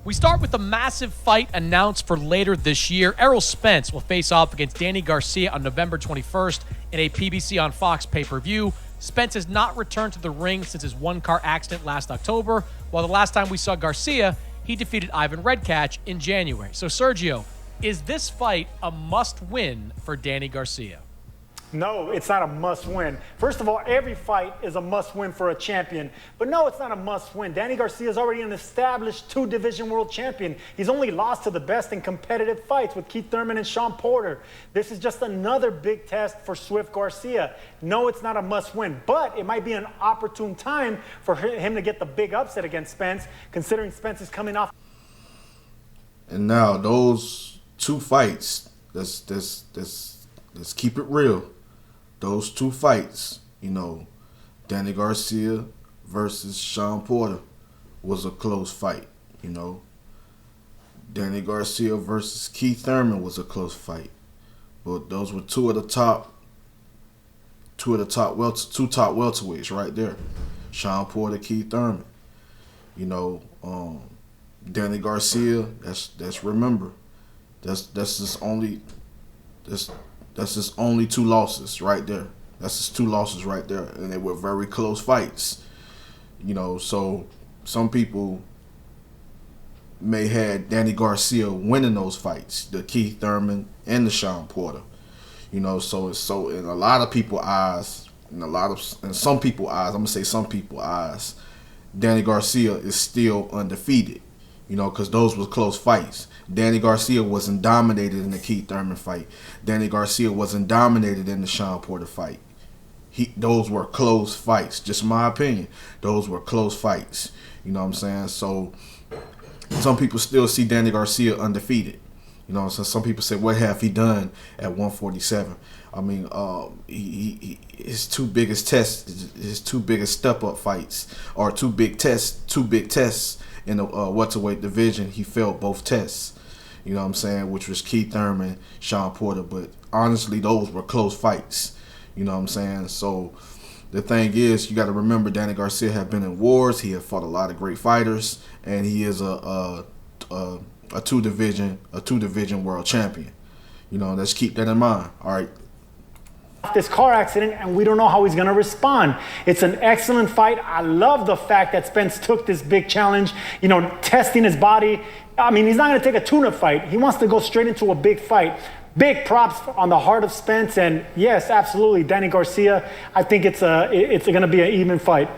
We start with a massive fight announced for later this year. Errol Spence will face off against Danny Garcia on November 21st in a PBC on Fox pay-per-view. Spence has not returned to the ring since his one-car accident last October, while the last time we saw Garcia, he defeated Ivan Redkach in January. So, Sergio, is this fight a must-win for Danny Garcia? No, it's not a must-win. First of all, every fight is a must-win for a champion. But no, it's not a must-win. Danny Garcia is already an established two-division world champion. He's only lost to the best in competitive fights with Keith Thurman and Sean Porter. This is just another big test for Swift Garcia. No, it's not a must-win, but it might be an opportune time for him to get the big upset against Spence, considering Spence is coming off. And now those two fights, let's keep it real. Those two fights, Danny Garcia versus Sean Porter was a close fight, Danny Garcia versus Keith Thurman was a close fight. But those were two top welterweights right there. Sean Porter, Keith Thurman. Danny Garcia, that's his only two losses right there. That's his two losses right there. And they were very close fights. So some people may have Danny Garcia winning those fights, the Keith Thurman and the Sean Porter. So in a lot of people's eyes, in some people's eyes, I'm gonna say some people's eyes, Danny Garcia is still undefeated. Because those were close fights. Danny Garcia wasn't dominated in the Keith Thurman fight. Danny Garcia wasn't dominated in the Sean Porter fight. Those were close fights. Just my opinion. Those were close fights. You know what I'm saying? So some people still see Danny Garcia undefeated. So some people say, what have he done at 147? I mean, his two biggest tests, his two biggest step-up fights, or two big tests in the welterweight division. He failed both tests, which was Keith Thurman, Sean Porter. But honestly, those were close fights, So the thing is, you got to remember, Danny Garcia had been in wars. He had fought a lot of great fighters, and he is a two division world champion. Let's keep that in mind. All right. This car accident, and we don't know how he's going to respond. It's an excellent fight. I love the fact that Spence took this big challenge, testing his body. I mean, he's not going to take a tune-up fight. He wants to go straight into a big fight. Big props on the heart of Spence, and yes, absolutely, Danny Garcia. I think it's going to be an even fight.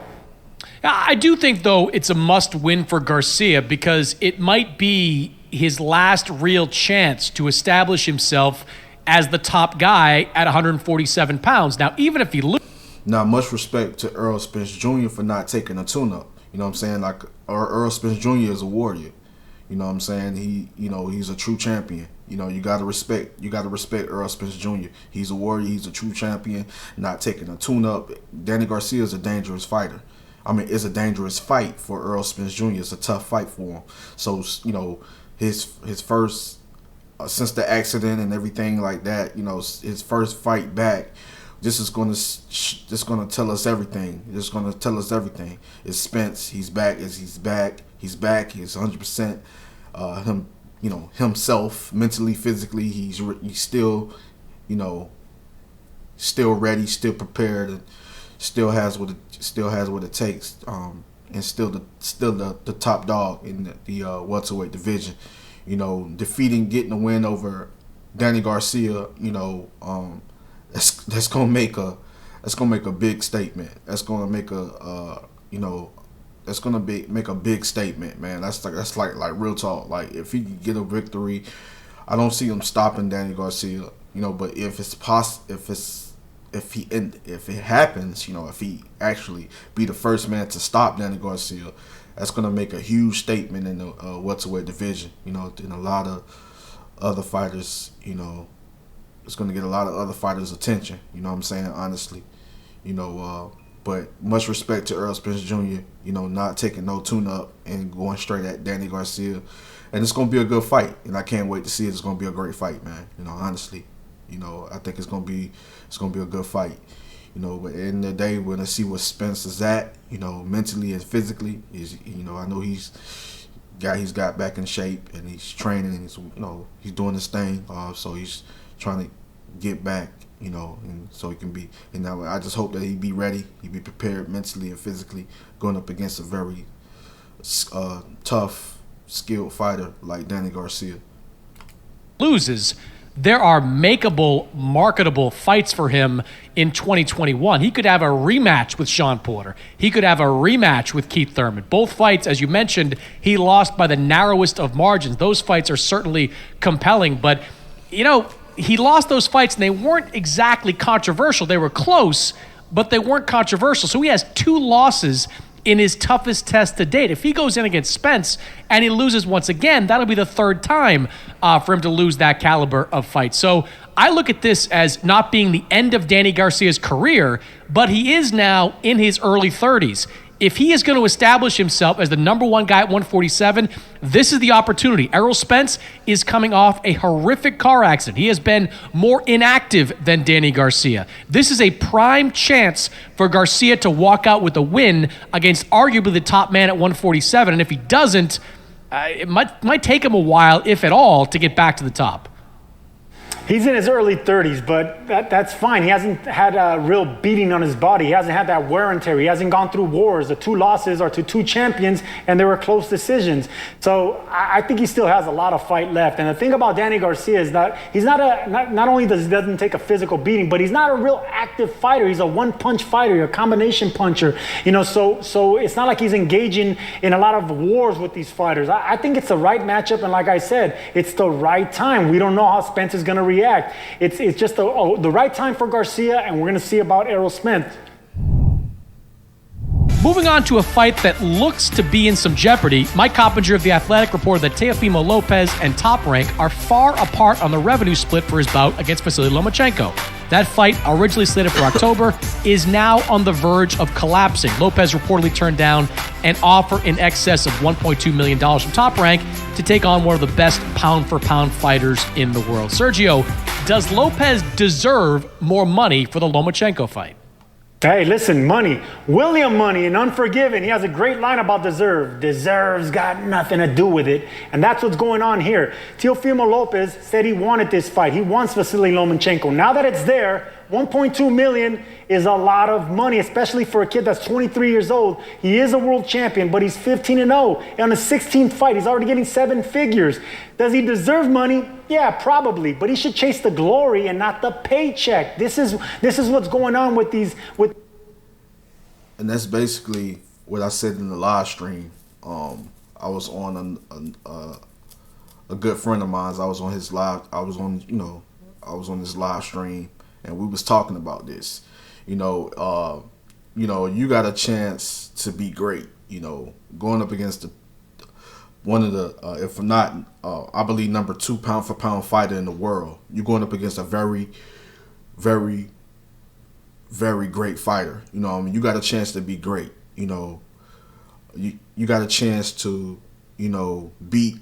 I do think, though, it's a must-win for Garcia because it might be his last real chance to establish himself as the top guy at 147 pounds. Now, even if he loses... Now, much respect to Errol Spence Jr. for not taking a tune-up. You know what I'm saying? Like, Errol Spence Jr. is a warrior. You know what I'm saying? He's a true champion. You gotta respect Errol Spence Jr. He's a warrior, he's a true champion, not taking a tune-up. Danny Garcia is a dangerous fighter. I mean, it's a dangerous fight for Errol Spence Jr. It's a tough fight for him. So, his first... since the accident and everything like that, his first fight back, this is gonna tell us everything. It's gonna tell us everything. It's Spence. He's back. He's back. He's 100%. Himself, mentally, physically. He's still, still ready, still prepared, and still has what it takes. And still the top dog in the welterweight division. Getting a win over Danny Garcia, that's gonna make a big statement. That's gonna make make a big statement, man. That's like real talk. Like, if he can get a victory, I don't see him stopping Danny Garcia. But if it happens, if he actually be the first man to stop Danny Garcia, that's going to make a huge statement in the welterweight division, and a lot of other fighters, it's going to get a lot of other fighters' attention, you know what I'm saying, honestly. But much respect to Errol Spence Jr., not taking no tune-up and going straight at Danny Garcia. And it's going to be a good fight, and I can't wait to see it. It's going to be a great fight, man, honestly. I think it's going to be a good fight. But at the end of the day, we're going to see where Spence is at, mentally and physically. I know he's he's got back in shape and he's training and he's doing his thing. So he's trying to get back, and so he can be. And now I just hope that he be ready, he be prepared mentally and physically going up against a very tough, skilled fighter like Danny Garcia. Loses, there are makeable, marketable fights for him in 2021. He could have a rematch with Sean Porter. He could have a rematch with Keith Thurman. Both fights, as you mentioned, he lost by the narrowest of margins. Those fights are certainly compelling, but, he lost those fights and they weren't exactly controversial. They were close, but they weren't controversial. So he has 2 losses in his toughest test to date. If he goes in against Spence and he loses once again, that'll be the 3rd time for him to lose that caliber of fight. So I look at this as not being the end of Danny Garcia's career, but he is now in his early 30s. If he is going to establish himself as the number 1 guy at 147, this is the opportunity. Errol Spence is coming off a horrific car accident. He has been more inactive than Danny Garcia. This is a prime chance for Garcia to walk out with a win against arguably the top man at 147. And if he doesn't, it might take him a while, if at all, to get back to the top. He's in his early 30s, but that's fine. He hasn't had a real beating on his body. He hasn't had that wear and tear. He hasn't gone through wars. The 2 losses are to 2 champions, and they were close decisions. So I think he still has a lot of fight left. And the thing about Danny Garcia is that he's not only doesn't take a physical beating, but he's not a real active fighter. He's a one-punch fighter, a combination puncher. So it's not like he's engaging in a lot of wars with these fighters. I think it's the right matchup, and like I said, it's the right time. We don't know how Spence is going to react. It's just the right time for Garcia, and we're going to see about Errol Spence. Moving on to a fight that looks to be in some jeopardy, Mike Coppinger of The Athletic reported that Teofimo Lopez and Top Rank are far apart on the revenue split for his bout against Vasily Lomachenko. That fight, originally slated for October, is now on the verge of collapsing. Lopez reportedly turned down an offer in excess of $1.2 million from Top Rank to take on one of the best pound-for-pound fighters in the world. Sergio, does Lopez deserve more money for the Lomachenko fight? Hey, listen, money. William Money in Unforgiven, he has a great line about deserve. Deserve's got nothing to do with it. And that's what's going on here. Teofimo Lopez said he wanted this fight. He wants Vasily Lomachenko. Now that it's there, $1.2 million is a lot of money, especially for a kid that's 23 years old. He is a world champion, but he's 15-0. On his 16th fight, he's already getting 7 figures. Does he deserve money? Yeah, probably. But he should chase the glory and not the paycheck. This is what's going on with these. And that's basically what I said in the live stream. I was on a good friend of mine. I was on his live. I was on this live stream, and we was talking about this. You got a chance to be great. Going up against one of the, if not, I believe number 2 pound for pound fighter in the world. You're going up against a very, very, very great fighter. You got a chance to be great. You got a chance to, beat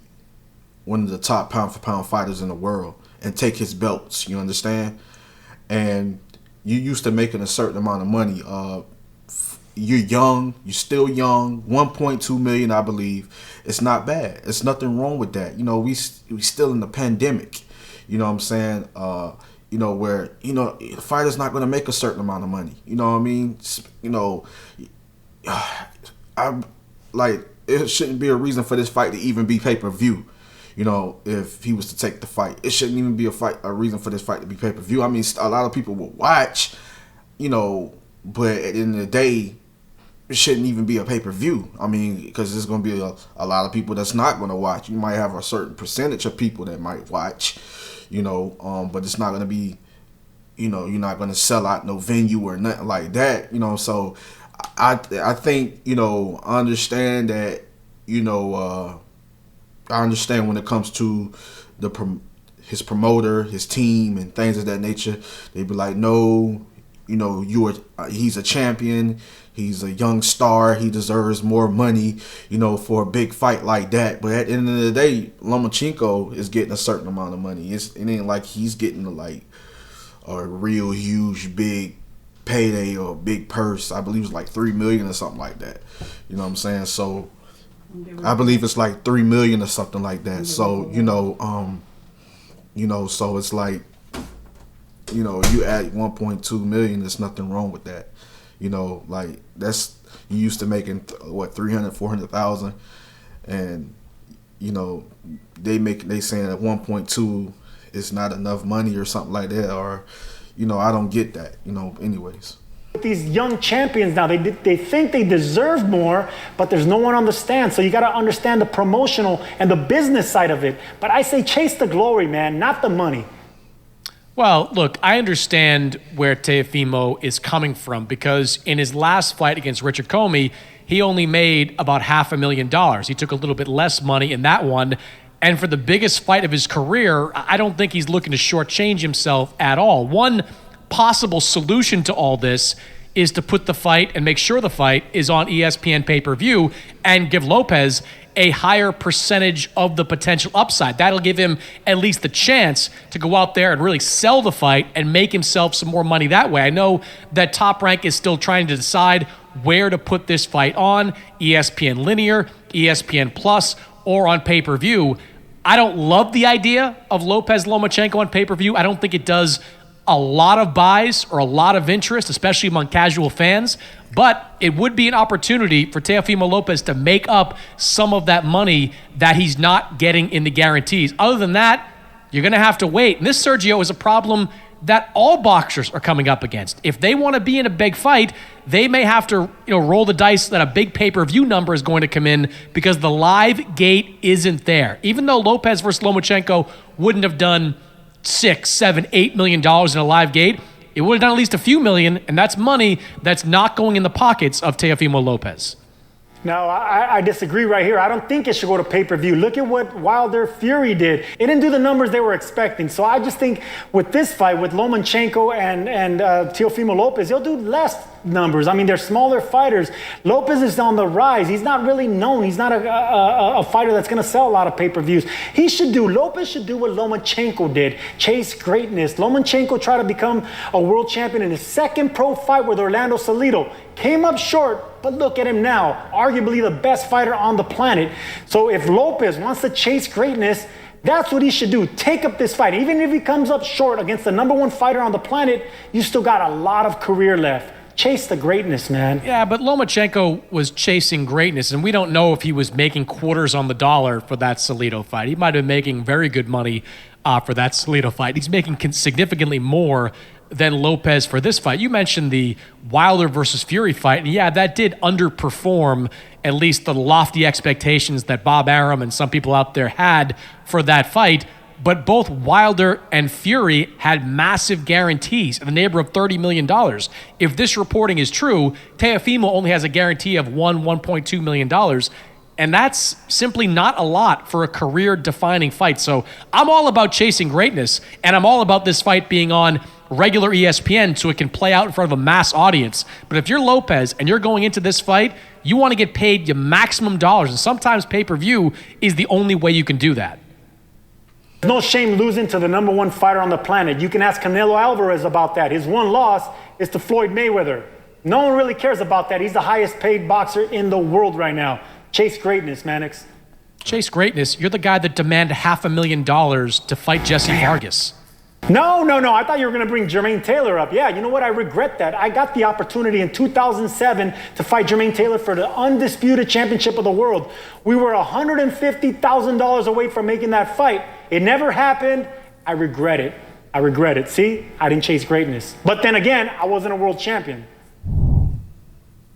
one of the top pound for pound fighters in the world and take his belts. You understand? And you used to making a certain amount of money. You're young. You're still young. 1.2 million, I believe. It's not bad. It's nothing wrong with that. We still in the pandemic. You know what I'm saying? Where the fighter's not going to make a certain amount of money. You know what I mean? It shouldn't be a reason for this fight to even be pay-per-view. If he was to take the fight, it shouldn't even be a reason for this fight to be pay-per-view. I mean, a lot of people will watch, but at the end of the day, it shouldn't even be a pay-per-view. I mean, because there's going to be a lot of people that's not going to watch. You might have a certain percentage of people that might watch, but it's not going to be, you're not going to sell out no venue or nothing like that, So I think, I understand that, I understand when it comes to his promoter, his team, and things of that nature. They be like, no, he's a champion. He's a young star. He deserves more money, for a big fight like that. But at the end of the day, Lomachenko is getting a certain amount of money. It ain't like he's getting a real huge big payday or a big purse. I believe it was like $3 million or something like that. You know what I'm saying? So I believe it's like $3 million or something like that. So so it's like, you add 1.2 million. There's nothing wrong with that. Like that's you used to making 400,000, and they saying that 1.2 is not enough money or something like that, or I don't get that. Anyways. These young champions now, they think they deserve more, but there's no one on the stand. So you got to understand the promotional and the business side of it. But I say chase the glory, man, not the money. Well, look, I understand where Teofimo is coming from, because in his last fight against Richard Comey, he only made about $500,000. He took a little bit less money in that one. And for the biggest fight of his career, I don't think he's looking to shortchange himself at all. One possible solution to all this is to put the fight and make sure the fight is on ESPN pay-per-view and give Lopez a higher percentage of the potential upside. That'll give him at least the chance to go out there and really sell the fight and make himself some more money that way. I know that Top Rank is still trying to decide where to put this fight on, ESPN Linear, ESPN Plus, or on pay-per-view. I don't love the idea of Lopez Lomachenko on pay-per-view. I don't think it does a lot of buys or a lot of interest, especially among casual fans, but it would be an opportunity for Teofimo Lopez to make up some of that money that he's not getting in the guarantees. Other than that, you're going to have to wait. And this, Sergio, is a problem that all boxers are coming up against. If they want to be in a big fight, they may have to roll the dice that a big pay-per-view number is going to come in, because the live gate isn't there. Even though Lopez versus Lomachenko wouldn't have done $6, $7, $8 million in a live gate, it would have done at least a few million, and that's money that's not going in the pockets of Teofimo Lopez. No, I disagree right here. I don't think it should go to pay-per-view. Look at what Wilder Fury did. It didn't do the numbers they were expecting. So I just think with this fight, with Lomachenko and Teofimo Lopez, he'll do less numbers. I mean, they're smaller fighters. Lopez is on the rise. He's not really known. He's not a fighter that's going to sell a lot of pay-per-views. Lopez should do what Lomachenko did, chase greatness. Lomachenko tried to become a world champion in his second pro fight with Orlando Salido. Came up short, but look at him now, arguably the best fighter on the planet. So if Lopez wants to chase greatness, that's what he should do. Take up this fight. Even if he comes up short against the #1 fighter on the planet, you still got a lot of career left. Chase the greatness, man. Yeah, but Lomachenko was chasing greatness, and we don't know if he was making quarters on the dollar for that Salido fight. He might have been making very good money for that Salido fight. He's making significantly more than Lopez for this fight. You mentioned the Wilder versus Fury fight, and yeah, that did underperform at least the lofty expectations that Bob Arum and some people out there had for that fight. But both Wilder and Fury had massive guarantees in the neighborhood of $30 million. If this reporting is true, Teofimo only has a guarantee of $1.2 million. And that's simply not a lot for a career-defining fight. So I'm all about chasing greatness, and I'm all about this fight being on regular ESPN so it can play out in front of a mass audience. But if you're Lopez and you're going into this fight, you want to get paid your maximum dollars. And sometimes pay-per-view is the only way you can do that. No shame losing to the #1 fighter on the planet. You can ask Canelo Alvarez about that. His one loss is to Floyd Mayweather. No one really cares about that. He's the highest paid boxer in the world right now. Chase greatness, Mannix. Chase greatness? You're the guy that demanded $500,000 to fight Jesse Vargas. No. I thought you were going to bring Jermaine Taylor up. Yeah, you know what? I regret that. I got the opportunity in 2007 to fight Jermaine Taylor for the undisputed championship of the world. We were $150,000 away from making that fight. It never happened. I regret it. See, I didn't chase greatness. But then again, I wasn't a world champion.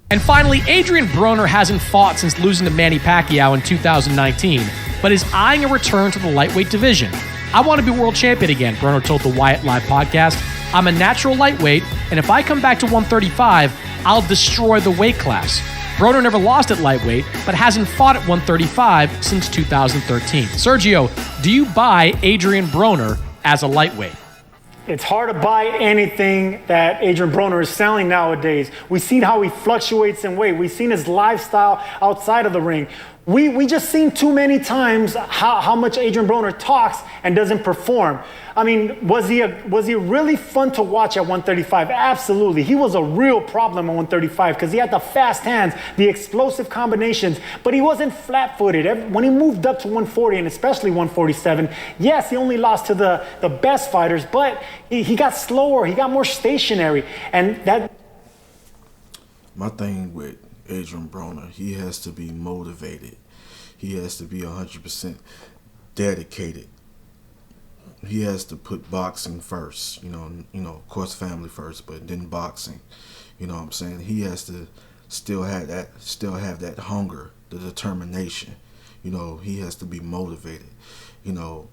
And finally, Adrian Broner hasn't fought since losing to Manny Pacquiao in 2019, but is eyeing a return to the lightweight division. I want to be world champion again, Broner told the Wyatt Live podcast. I'm a natural lightweight, and if I come back to 135, I'll destroy the weight class. Broner never lost at lightweight, but hasn't fought at 135 since 2013. Sergio, do you buy Adrian Broner as a lightweight? It's hard to buy anything that Adrian Broner is selling nowadays. We've seen how he fluctuates in weight. We've seen his lifestyle outside of the ring. We just seen too many times how much Adrian Broner talks and doesn't perform. I mean, was he really fun to watch at 135? Absolutely. He was a real problem at 135 because he had the fast hands, the explosive combinations, but he wasn't flat-footed. When he moved up to 140 and especially 147, yes, he only lost to the best fighters, but he got slower, he got more stationary, and that. My thing with Adrian Broner, he has to be motivated. He has to be 100% dedicated. He has to put boxing first, you know, of course family first, but then boxing. You know what I'm saying? He has to still have that hunger, the determination. You know, he has to be motivated. You know,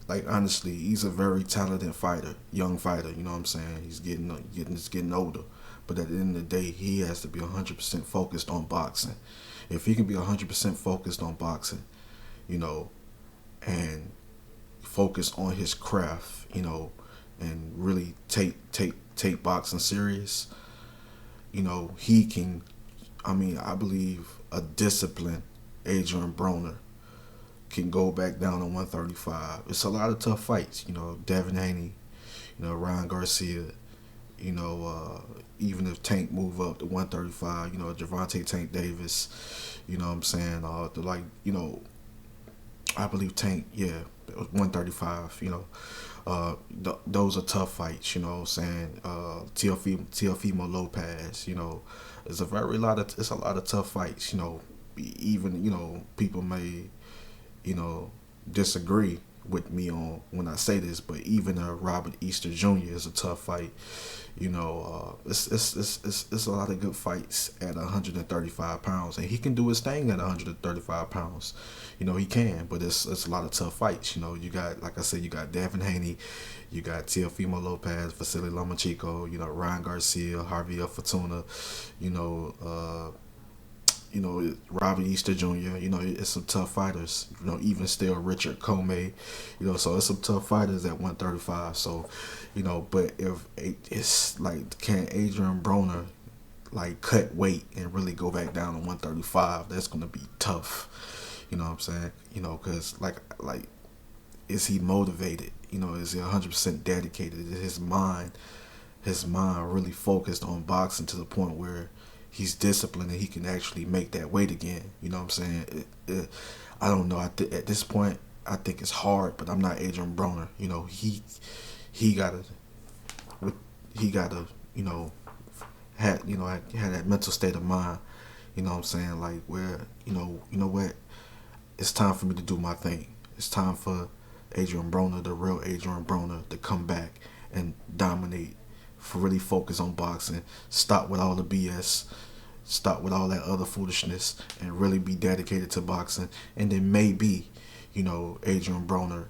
like honestly, he's a very talented fighter, young fighter, you know what I'm saying? He's getting older. But at the end of the day, he has to be 100% focused on boxing. If he can be 100% focused on boxing, you know, and focus on his craft, you know, and really take boxing serious, you know, he can, I believe a disciplined Adrian Broner can go back down to 135. It's a lot of tough fights, you know, Devin Haney, you know, Ryan Garcia, you know, even if Tank move up to 135, you know, Gervonta Tank Davis, you know what I'm saying, you know, I believe Tank, 135, you know, those are tough fights, you know what I'm saying, Teofimo Lopez, you know, it's a lot of tough fights, you know, even, you know, people may, you know, disagree with me on when I say this, but even Robert Easter Jr. is a tough fight. You know, it's a lot of good fights at 135 pounds, and he can do his thing at 135 pounds. You know, he can, but it's a lot of tough fights. You know, you got, like I said, you got Devin Haney, you got Teofimo Lopez, Vasily Lomachenko, you know, Ryan Garcia, Javier Fortuna, you know, Robert Easter Jr., you know, it's some tough fighters, you know, even still Richard Comey, you know, so it's some tough fighters at 135. So, you know, but if it's like, can Adrian Broner like cut weight and really go back down to 135? That's going to be tough. You know what I'm saying? You know, because like, is he motivated? You know, is he 100% dedicated? Is his mind really focused on boxing to the point where he's disciplined and he can actually make that weight again? You know what I'm saying? I don't know. At this point, I think it's hard, but I'm not Adrian Broner. You know, he gotta, you know, had that mental state of mind. You know what I'm saying? Like where, you know what? It's time for me to do my thing. It's time for Adrian Broner, the real Adrian Broner, to come back and dominate. For really focus on boxing, stop with all the BS, stop with all that other foolishness, and really be dedicated to boxing. And then maybe, you know, Adrian Broner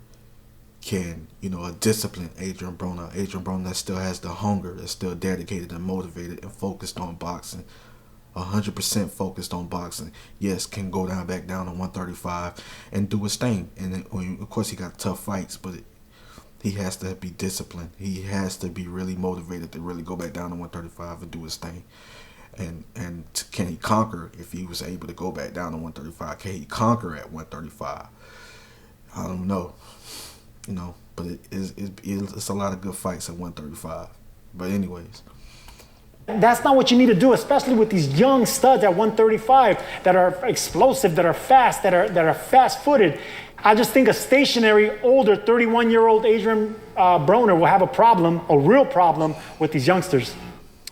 can, you know, a disciplined Adrian Broner that still has the hunger, that's still dedicated and motivated and focused on boxing, 100% focused on boxing. Yes, can go back down to 135 and do his thing. And then, of course, he got tough fights, but he has to be disciplined. He has to be really motivated to really go back down to 135 and do his thing. And can he conquer if he was able to go back down to 135? Can he conquer at 135? I don't know. You know, but it's a lot of good fights at 135. But anyways. That's not what you need to do, especially with these young studs at 135 that are explosive, that are fast, that are fast-footed. I just think a stationary, older, 31-year-old Adrian Broner will have a real problem with these youngsters.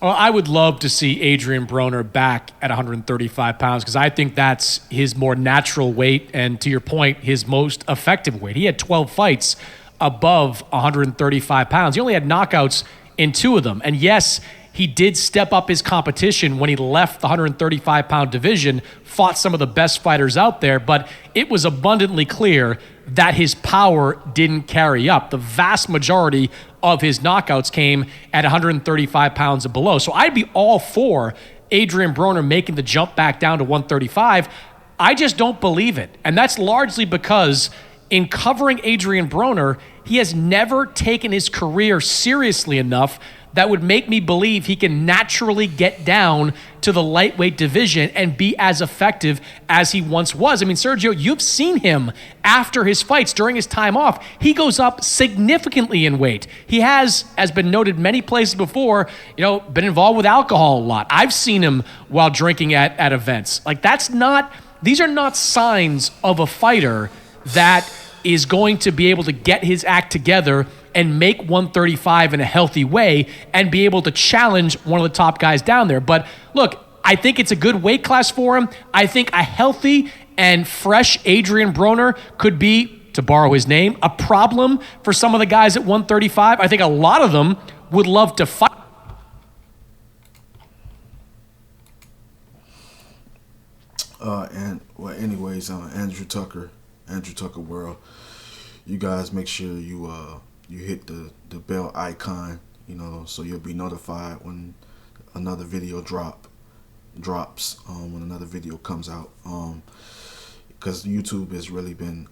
Well, I would love to see Adrian Broner back at 135 pounds because I think that's his more natural weight and, to your point, his most effective weight. He had 12 fights above 135 pounds. He only had knockouts in 2 of them. And yes, he did step up his competition when he left the 135-pound division, fought some of the best fighters out there, but it was abundantly clear that his power didn't carry up. The vast majority of his knockouts came at 135 pounds and below. So I'd be all for Adrian Broner making the jump back down to 135. I just don't believe it. And that's largely because in covering Adrian Broner, he has never taken his career seriously enough that would make me believe he can naturally get down to the lightweight division and be as effective as he once was. I mean, Sergio, you've seen him after his fights, during his time off. He goes up significantly in weight. He has been noted many places before, been involved with alcohol a lot. I've seen him while drinking at events. Like, these are not signs of a fighter that is going to be able to get his act together and make 135 in a healthy way and be able to challenge one of the top guys down there. But look, I think it's a good weight class for him. I think a healthy and fresh Adrian Broner could be, to borrow his name, a problem for some of the guys at 135. I think a lot of them would love to fight. Andrew Tucker World, you guys make sure you hit the bell icon, so you'll be notified when another video drops, when another video comes out, because YouTube has really been,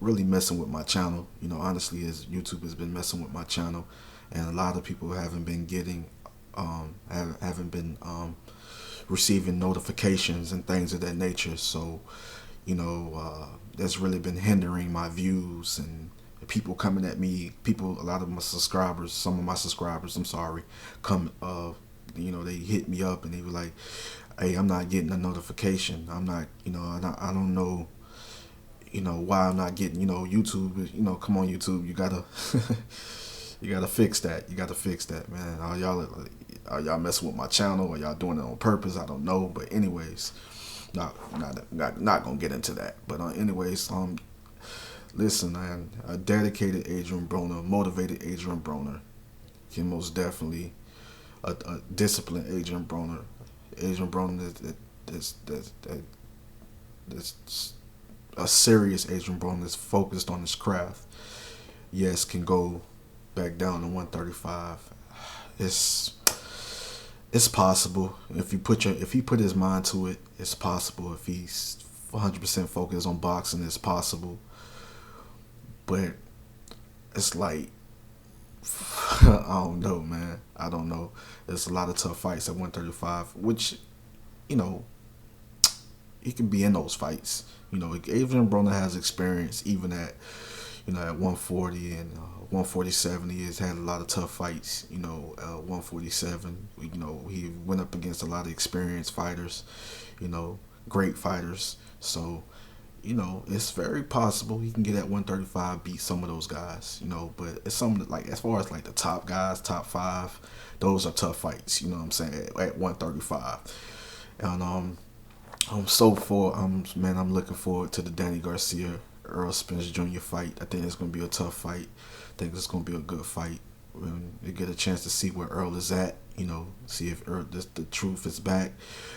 really messing with my channel. Honestly, YouTube has been messing with my channel, and a lot of people haven't been receiving notifications and things of that nature. So, that's really been hindering my views, and people coming at me. A lot of my subscribers, some of my subscribers, they hit me up and they were like, "Hey, I'm not getting a notification. I'm not, I don't know, why I'm not getting, YouTube, come on, YouTube, you gotta, you gotta fix that. You gotta fix that, man. Are y'all messing with my channel? Are y'all doing it on purpose? I don't know. But anyways, not gonna get into that. But anyways, listen, man, a dedicated Adrian Broner, motivated Adrian Broner, can most definitely a disciplined Adrian Broner. Adrian Broner that's a serious Adrian Broner that's focused on his craft. Yes, can go back down to 135. It's possible if he put his mind to it. It's possible if he's 100% focused on boxing. It's possible, but it's like I don't know, man. I don't know. There's a lot of tough fights at 135, which he can be in those fights. Adrian Broner has experience even at at 140 and 147. He has had a lot of tough fights. 147. He went up against a lot of experienced fighters. Great fighters. So, it's very possible he can get at 135, beat some of those guys. But it's something like, as far as like the top guys, top 5, those are tough fights. You know what I'm saying, at 135. And I'm looking forward to the Danny Garcia Earl Spence Jr. fight. I think it's going to be a tough fight. I think it's going to be a good fight. When you get a chance to see where Earl is at, see if the truth is back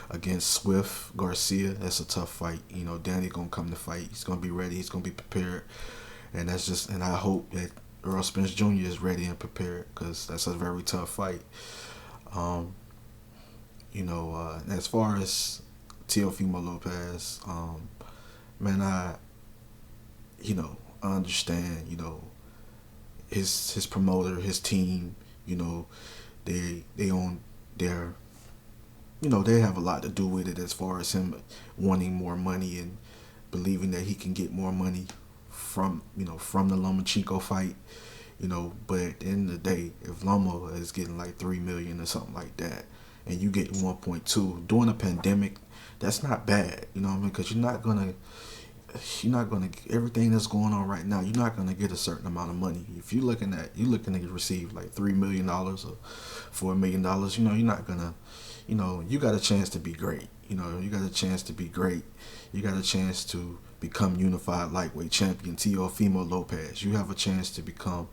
against Swift Garcia. That's a tough fight. Danny going to come to fight. He's going to be ready. He's going to be prepared. And I hope that Earl Spence Jr. is ready and prepared, because that's a very tough fight. As far as Teofimo Lopez, man, I understand, his promoter, his team, they own their, they have a lot to do with it, as far as him wanting more money and believing that he can get more money from the Loma Chico fight, but at the end of the day, if Loma is getting like $3 million or something like that, and you get 1.2 during a pandemic, that's not bad, because you're not gonna everything that's going on right now, you're not gonna get a certain amount of money. If you're looking to receive like $3 million or $4 million, you're not gonna, you got a chance to be great. You got a chance to be great. You got a chance to become unified lightweight champion Teofimo Lopez. You have a chance to become,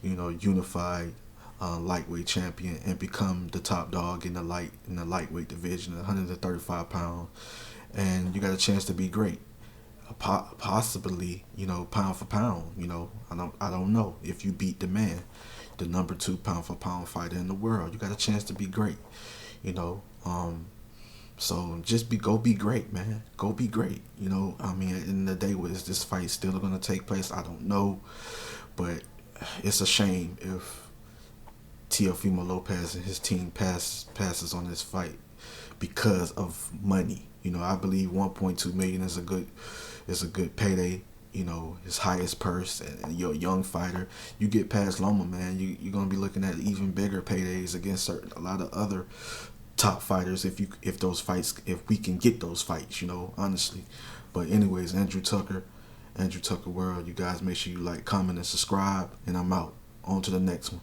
unified lightweight champion and become the top dog in the lightweight division, 135 pounds, and you got a chance to be great. Possibly, pound for pound. I don't know, if you beat the man, the number 2 pound for pound fighter in the world, you got a chance to be great. So just go be great, man. Go be great. At the end of the day, is this fight still going to take place? I don't know, but it's a shame if Teofimo Lopez and his team passes on this fight because of money. You know, I believe 1.2 million is a good payday. You know, his highest purse, and you're a young fighter. You get past Loma, man, you're gonna be looking at even bigger paydays against a lot of other top fighters if we can get those fights, you know, honestly. But anyways, Andrew Tucker World, you guys make sure you like, comment, and subscribe, and I'm out. On to the next one.